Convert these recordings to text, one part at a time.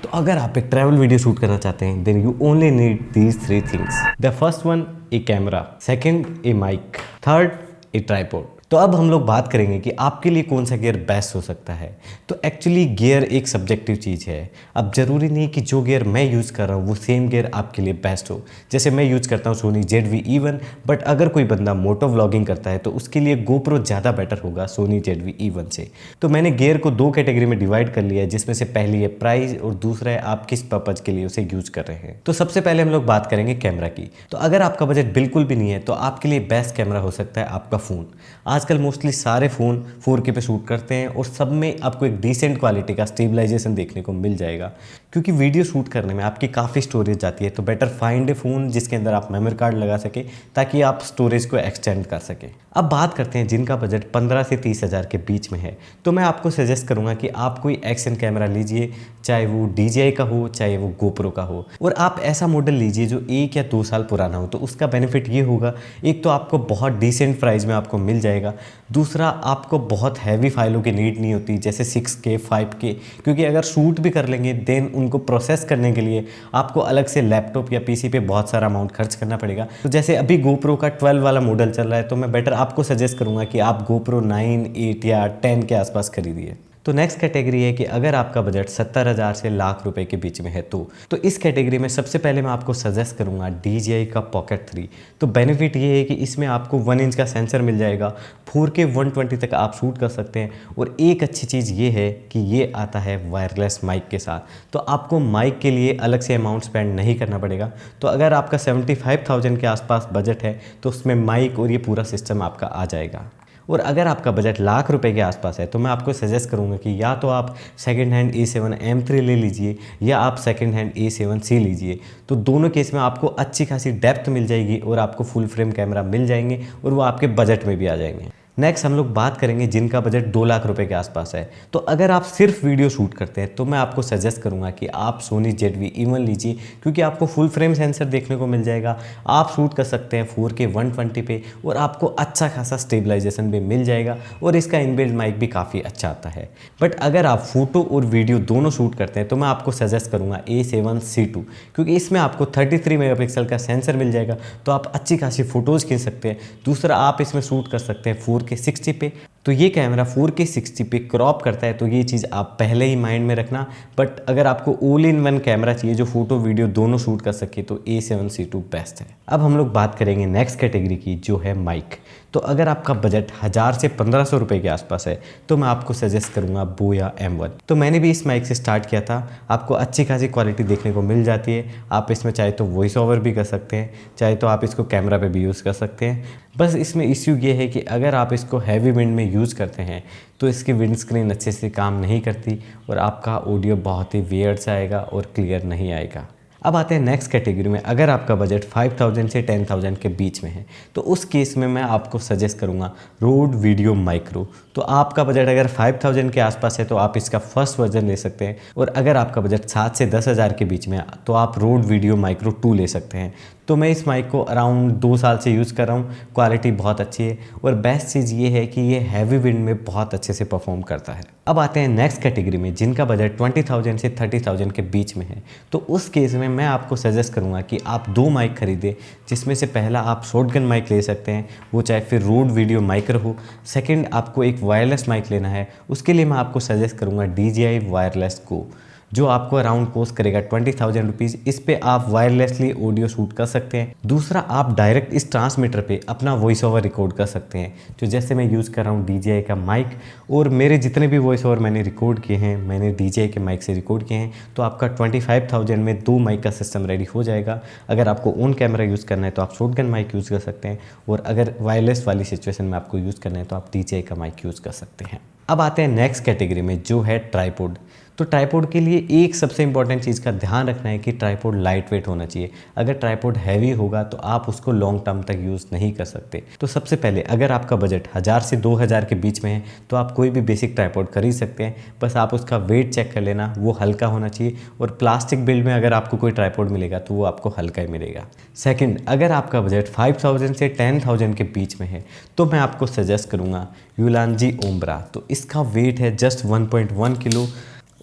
तो अगर आप एक ट्रैवल वीडियो शूट करना चाहते हैं then you only need these three things. The first one, a camera, second a mic, third a tripod. तो अब हम लोग बात करेंगे कि आपके लिए कौन सा गियर बेस्ट हो सकता है। तो एक्चुअली गियर एक सब्जेक्टिव चीज़ है। अब ज़रूरी नहीं कि जो गियर मैं यूज़ कर रहा हूँ वो सेम गियर आपके लिए बेस्ट हो। जैसे मैं यूज़ करता हूँ सोनी ZV-E1, बट अगर कोई बंदा मोटो व्लॉगिंग करता है तो उसके लिए GoPro ज़्यादा बेटर होगा सोनी ZV-E1 से। तो मैंने गियर को दो कैटेगरी में डिवाइड कर लिया है, जिसमें से पहली है प्राइस और दूसरा है आप किस पर्पज़ के लिए उसे यूज़ कर रहे हैं। तो सबसे पहले हम लोग बात करेंगे कैमरा की। तो अगर आपका बजट बिल्कुल भी नहीं है तो आपके लिए बेस्ट कैमरा हो सकता है आपका फ़ोन। आजकल मोस्टली सारे फ़ोन 4K पे शूट करते हैं और सब में आपको एक डिसेंट क्वालिटी का स्टेबलाइजेशन देखने को मिल जाएगा। क्योंकि वीडियो शूट करने में आपकी काफ़ी स्टोरेज जाती है, तो बेटर फाइंड ए फ़ोन जिसके अंदर आप मेमोरी कार्ड लगा सके ताकि आप स्टोरेज को एक्सटेंड कर सकें। अब बात करते हैं जिनका बजट 15 से 30 हज़ार के बीच में है। तो मैं आपको सजेस्ट करूँगा कि आप कोई एक्शन कैमरा लीजिए, चाहे वो DJI का हो चाहे वो GoPro का हो, और आप ऐसा मॉडल लीजिए जो 1 या 2 साल पुराना हो। तो उसका बेनिफिट ये होगा, एक तो आपको बहुत डिसेंट प्राइस में आपको मिल जाएगा, दूसरा आपको बहुत हैवी फाइलों की नीड नहीं होती जैसे 6K 5K, क्योंकि अगर शूट भी कर लेंगे देन उनको प्रोसेस करने के लिए आपको अलग से लैपटॉप या PC पे बहुत सारा अमाउंट खर्च करना पड़ेगा। तो जैसे अभी GoPro का 12 वाला मॉडल चल रहा है, तो मैं बेटर आपको सजेस्ट करूँगा कि आप GoPro 9, 8 या 10 के आसपास खरीदिए। तो नेक्स्ट कैटेगरी है कि अगर आपका बजट 70,000 से लाख रुपए के बीच में है तो इस कैटेगरी में सबसे पहले मैं आपको सजेस्ट करूंगा DJI का Pocket 3। तो बेनिफिट ये है कि इसमें आपको 1 इंच का सेंसर मिल जाएगा, 4K 120 तक आप शूट कर सकते हैं, और एक अच्छी चीज़ ये है कि ये आता है वायरलेस माइक के साथ। तो आपको माइक के लिए अलग से अमाउंट स्पेंड नहीं करना पड़ेगा। तो अगर आपका 75,000 के आसपास बजट है तो उसमें माइक और ये पूरा सिस्टम आपका आ जाएगा। और अगर आपका बजट लाख रुपए के आसपास है तो मैं आपको सजेस्ट करूंगा कि या तो आप सेकंड हैंड A7M3 ले लीजिए या आप सेकंड हैंड A7C लीजिए। तो दोनों केस में आपको अच्छी खासी डेप्थ मिल जाएगी और आपको फुल फ्रेम कैमरा मिल जाएंगे और वो आपके बजट में भी आ जाएंगे। नेक्स्ट हम लोग बात करेंगे जिनका बजट 2 लाख रुपए के आसपास है। तो अगर आप सिर्फ वीडियो शूट करते हैं तो मैं आपको सजेस्ट करूंगा कि आप सोनी ZV-E1 लीजिए, क्योंकि आपको फुल फ्रेम सेंसर देखने को मिल जाएगा, आप शूट कर सकते हैं 4K 120 पे, और आपको अच्छा खासा स्टेबलाइजेशन भी मिल जाएगा, और इसका इनबिल्ट माइक भी काफ़ी अच्छा आता है। बट अगर आप फोटो और वीडियो दोनों शूट करते हैं तो मैं आपको सजेस्ट करूँगा A7C2, क्योंकि इसमें आपको 33 मेगापिक्सल का सेंसर मिल जाएगा, तो आप अच्छी खासी फ़ोटोज़ खींच सकते हैं। दूसरा, आप इसमें शूट कर सकते हैं 4K 60 पे। तो ये कैमरा 4K 60 पे क्रॉप करता है, तो ये चीज़ आप पहले ही माइंड में रखना। बट अगर आपको ऑल इन वन कैमरा चाहिए जो फोटो वीडियो दोनों शूट कर सके तो A7C2 बेस्ट है। अब हम लोग बात करेंगे नेक्स्ट कैटेगरी की, जो है माइक। तो अगर आपका बजट 1000 से 1500 रुपये के आसपास है तो मैं आपको सजेस्ट करूंगा बोया M1। तो मैंने भी इस माइक से स्टार्ट किया था। आपको अच्छी खासी क्वालिटी देखने को मिल जाती है। आप इसमें चाहे तो वॉइस ओवर भी कर सकते हैं, चाहे तो आप इसको कैमरा पे भी यूज़ कर सकते हैं। बस इसमें इश्यू ये है कि अगर आप इसको हैवी विंड में यूज़ करते हैं तो इसकी विंड स्क्रीन अच्छे से काम नहीं करती और आपका ऑडियो बहुत ही वियर्ड सा आएगा और क्लियर नहीं आएगा। अब आते हैं नेक्स्ट कैटेगरी में। अगर आपका बजट 5000 से 10,000 के बीच में है तो उस केस में मैं आपको सजेस्ट करूंगा रोड वीडियो माइक्रो। तो आपका बजट अगर 5000 के आसपास है तो आप इसका फर्स्ट वर्जन ले सकते हैं, और अगर आपका बजट 7 से 10 हज़ार के बीच में है तो आप रोड वीडियो माइक्रो 2 ले सकते हैं। तो मैं इस माइक को अराउंड 2 साल से यूज़ कर रहा हूँ। क्वालिटी बहुत अच्छी है, और बेस्ट चीज़ ये है कि ये हैवी विंड में बहुत अच्छे से परफॉर्म करता है। अब आते हैं नेक्स्ट कैटेगरी में जिनका बजट 20,000 से 30,000 के बीच में है। तो उस केस में मैं आपको सजेस्ट करूंगा कि आप 2 माइक खरीदें, जिसमें से पहला आप शॉटगन माइक ले सकते हैं, वो चाहे फिर रोड वीडियो माइक्रो हो। सेकंड, आपको एक वायरलेस माइक लेना है, उसके लिए मैं आपको सजेस्ट करूंगा DJI वायरलेस गो, जो आपको अराउंड कॉस्ट करेगा 20,000 रुपीज़। इस पे आप वायरलेसली ऑडियो शूट कर सकते हैं। दूसरा, आप डायरेक्ट इस ट्रांसमीटर पे अपना वॉइस ओवर रिकॉर्ड कर सकते हैं, जो जैसे मैं यूज़ कर रहा हूँ DJI का माइक, और मेरे जितने भी वॉइस ओवर मैंने रिकॉर्ड किए हैं मैंने DJI के माइक से रिकॉर्ड किए हैं। तो आपका 25,000 में 2 माइक का सिस्टम रेडी हो जाएगा। अगर आपको ऑन कैमरा यूज़ करना है तो आप शॉटगन माइक यूज़ कर सकते हैं, और अगर वायरलेस वाली सिचुएशन में आपको यूज़ करना है तो आप DJI का माइक यूज़ कर सकते हैं। अब आते हैं नेक्स्ट कैटेगरी में, जो है ट्राइपॉड। तो ट्राइपॉड के लिए एक सबसे इंपॉर्टेंट चीज़ का ध्यान रखना है कि ट्राइपॉड लाइट वेट होना चाहिए। अगर ट्राइपॉड हैवी होगा तो आप उसको लॉन्ग टर्म तक यूज़ नहीं कर सकते। तो सबसे पहले, अगर आपका बजट 1000 से 2000 के बीच में है तो आप कोई भी बेसिक ट्राइपॉड खरीद सकते हैं। बस आप उसका वेट चेक कर लेना, वो हल्का होना चाहिए, और प्लास्टिक बिल्ड में अगर आपको कोई ट्राइपॉड मिलेगा तो वो आपको हल्का ही मिलेगा। सेकेंड, अगर आपका बजट 5000 से 10,000 के बीच में है तो मैं आपको सजेस्ट करूँगा यूलांजी ओम्ब्रा। तो इसका वेट है जस्ट 1.1 किलो,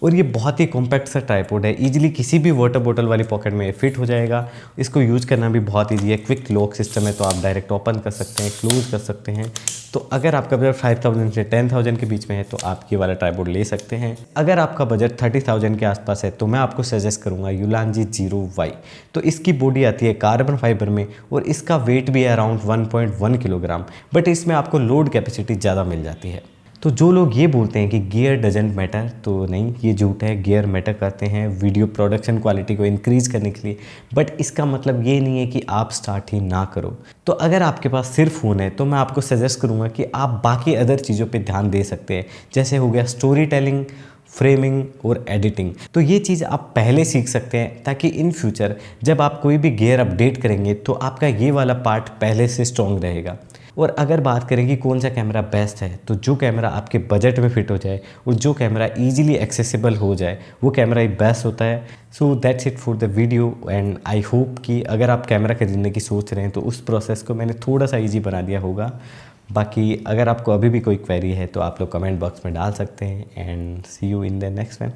और ये बहुत ही कॉम्पैक्ट सा ट्राइपॉड है, इजीली किसी भी वाटर बोतल वाली पॉकेट में फिट हो जाएगा। इसको यूज़ करना भी बहुत ईजी है, क्विक लॉक सिस्टम है, तो आप डायरेक्ट ओपन कर सकते हैं, क्लोज कर सकते हैं। तो अगर आपका बजट 5000 से 10,000 के बीच में है तो आप ये वाला ट्राइपॉड ले सकते हैं। अगर आपका बजट 30,000 के आसपास है तो मैं आपको सजेस्ट करूँगा Ulanzi Zero Y। तो इसकी बॉडी आती है कार्बन फाइबर में और इसका वेट भी है अराउंड 1.1 किलोग्राम, बट इसमें आपको लोड कैपेसिटी ज़्यादा मिल जाती है। तो जो लोग ये बोलते हैं कि गियर डजेंट मैटर, तो नहीं, ये झूठ है। गियर मैटर करते हैं वीडियो प्रोडक्शन क्वालिटी को इंक्रीज़ करने के लिए, बट इसका मतलब ये नहीं है कि आप स्टार्ट ही ना करो। तो अगर आपके पास सिर्फ फ़ोन है तो मैं आपको सजेस्ट करूँगा कि आप बाकी अदर चीज़ों पे ध्यान दे सकते हैं, जैसे हो गया स्टोरी टेलिंग, फ्रेमिंग और एडिटिंग। तो ये चीज़ आप पहले सीख सकते हैं ताकि इन फ्यूचर जब आप कोई भी गियर अपडेट करेंगे तो आपका ये वाला पार्ट पहले से स्ट्रॉन्ग रहेगा। और अगर बात करें कि कौन सा कैमरा बेस्ट है, तो जो कैमरा आपके बजट में फिट हो जाए और जो कैमरा इजीली एक्सेसिबल हो जाए वो कैमरा ही बेस्ट होता है। So that's it for the video and I hope कि अगर आप कैमरा खरीदने की सोच रहे हैं तो उस प्रोसेस को मैंने थोड़ा सा ईजी बना दिया होगा। बाकी अगर आपको अभी भी कोई क्वेरी है तो आप लोग कमेंट बॉक्स में डाल सकते हैं and see you in the next one.